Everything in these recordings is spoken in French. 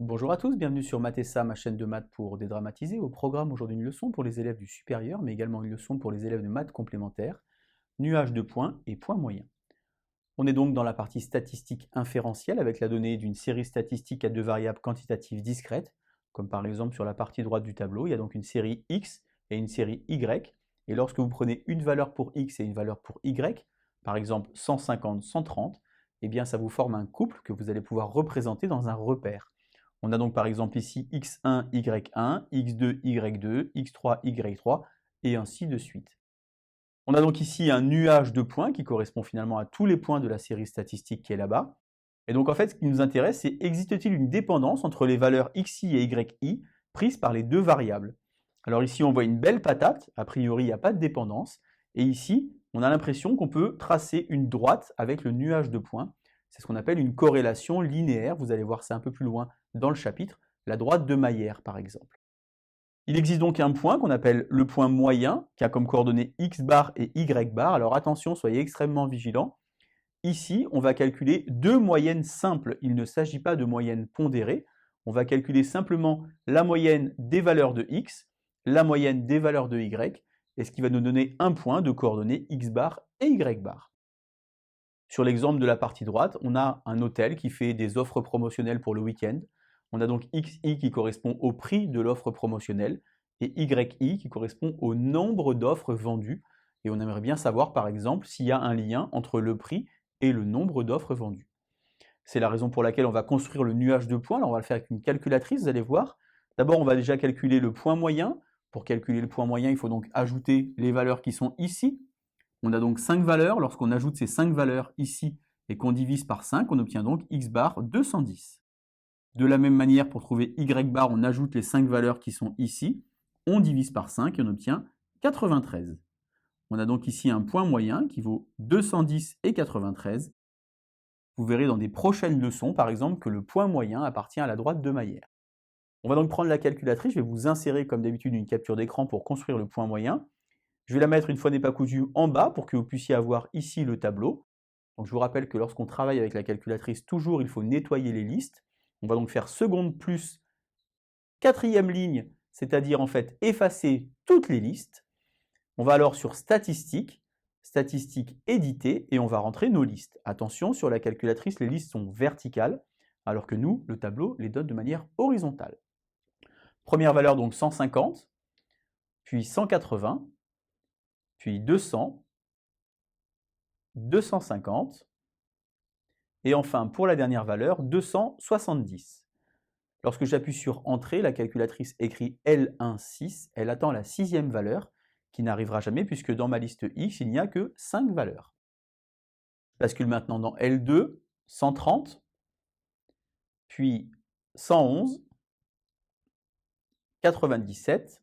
Bonjour à tous, bienvenue sur Mathessa, ma chaîne de maths pour dédramatiser. Au programme aujourd'hui une leçon pour les élèves du supérieur, mais également une leçon pour les élèves de maths complémentaires, nuage de points et points moyens. On est donc dans la partie statistique inférentielle avec la donnée d'une série statistique à deux variables quantitatives discrètes, comme par exemple sur la partie droite du tableau, il y a donc une série x et une série y, et lorsque vous prenez une valeur pour x et une valeur pour y, par exemple 150, 130, eh bien ça vous forme un couple que vous allez pouvoir représenter dans un repère. On a donc par exemple ici x1, y1, x2, y2, x3, y3, et ainsi de suite. On a donc ici un nuage de points qui correspond finalement à tous les points de la série statistique qui est là-bas. Et donc en fait, ce qui nous intéresse, c'est existe-t-il une dépendance entre les valeurs xi et yi prises par les deux variables? Alors ici, on voit une belle patate, a priori, il n'y a pas de dépendance. Et ici, on a l'impression qu'on peut tracer une droite avec le nuage de points. C'est ce qu'on appelle une corrélation linéaire. Vous allez voir ça un peu plus loin dans le chapitre, la droite de Mayer par exemple. Il existe donc un point qu'on appelle le point moyen, qui a comme coordonnées x bar et y bar. Alors attention, soyez extrêmement vigilants. Ici, on va calculer deux moyennes simples. Il ne s'agit pas de moyennes pondérées. On va calculer simplement la moyenne des valeurs de x, la moyenne des valeurs de y, et ce qui va nous donner un point de coordonnées x bar et y bar. Sur l'exemple de la partie droite, on a un hôtel qui fait des offres promotionnelles pour le week-end. On a donc XI qui correspond au prix de l'offre promotionnelle et YI qui correspond au nombre d'offres vendues. Et on aimerait bien savoir, par exemple, s'il y a un lien entre le prix et le nombre d'offres vendues. C'est la raison pour laquelle on va construire le nuage de points. Alors on va le faire avec une calculatrice, vous allez voir. D'abord, on va déjà calculer le point moyen. Pour calculer le point moyen, il faut donc ajouter les valeurs qui sont ici. On a donc 5 valeurs. Lorsqu'on ajoute ces 5 valeurs ici et qu'on divise par 5, on obtient donc x bar 210. De la même manière, pour trouver y bar, on ajoute les 5 valeurs qui sont ici, on divise par 5 et on obtient 93. On a donc ici un point moyen qui vaut 210 et 93. Vous verrez dans des prochaines leçons, par exemple, que le point moyen appartient à la droite de Mayer. On va donc prendre la calculatrice, je vais vous insérer comme d'habitude une capture d'écran pour construire le point moyen. Je vais la mettre, une fois n'est pas coutu, en bas pour que vous puissiez avoir ici le tableau. Donc je vous rappelle que lorsqu'on travaille avec la calculatrice, toujours il faut nettoyer les listes. On va donc faire seconde plus quatrième ligne, c'est-à-dire en fait effacer toutes les listes. On va alors sur statistiques, statistiques éditées, et on va rentrer nos listes. Attention, sur la calculatrice, les listes sont verticales, alors que nous, le tableau, les donne de manière horizontale. Première valeur donc 150, puis 180, puis 200, 250, et enfin pour la dernière valeur, 270. Lorsque j'appuie sur Entrée, la calculatrice écrit L16, elle attend la sixième valeur, qui n'arrivera jamais puisque dans ma liste X, il n'y a que 5 valeurs. Je bascule maintenant dans L2, 130, puis 111, 97,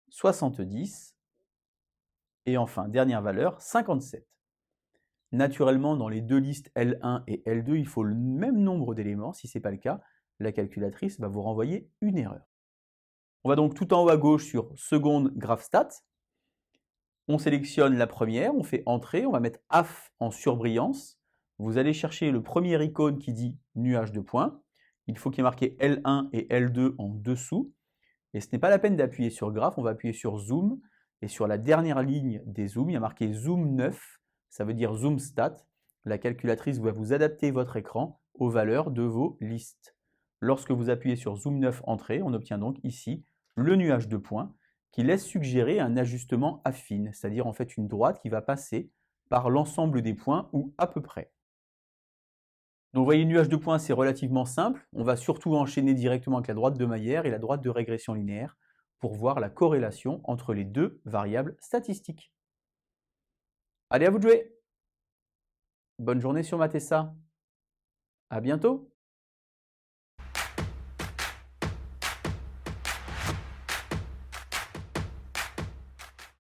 70, et enfin, dernière valeur, 57. Naturellement, dans les deux listes L1 et L2, il faut le même nombre d'éléments. Si ce n'est pas le cas, la calculatrice va vous renvoyer une erreur. On va donc tout en haut à gauche sur seconde graph stat. On sélectionne la première, on fait Entrée, on va mettre AF en surbrillance. Vous allez chercher le premier icône qui dit nuage de points. Il faut qu'il y ait marqué L1 et L2 en dessous. Et ce n'est pas la peine d'appuyer sur Graph, on va appuyer sur Zoom. Et sur la dernière ligne des zooms, il y a marqué Zoom 9, ça veut dire Zoom Stat. La calculatrice va vous adapter votre écran aux valeurs de vos listes. Lorsque vous appuyez sur Zoom 9 Entrée, on obtient donc ici le nuage de points qui laisse suggérer un ajustement affine, c'est-à-dire en fait une droite qui va passer par l'ensemble des points ou à peu près. Donc vous voyez, le nuage de points, c'est relativement simple. On va surtout enchaîner directement avec la droite de Mayer et la droite de régression linéaire pour voir la corrélation entre les deux variables statistiques. Allez, à vous de jouer! Bonne journée sur Mathessa. À bientôt!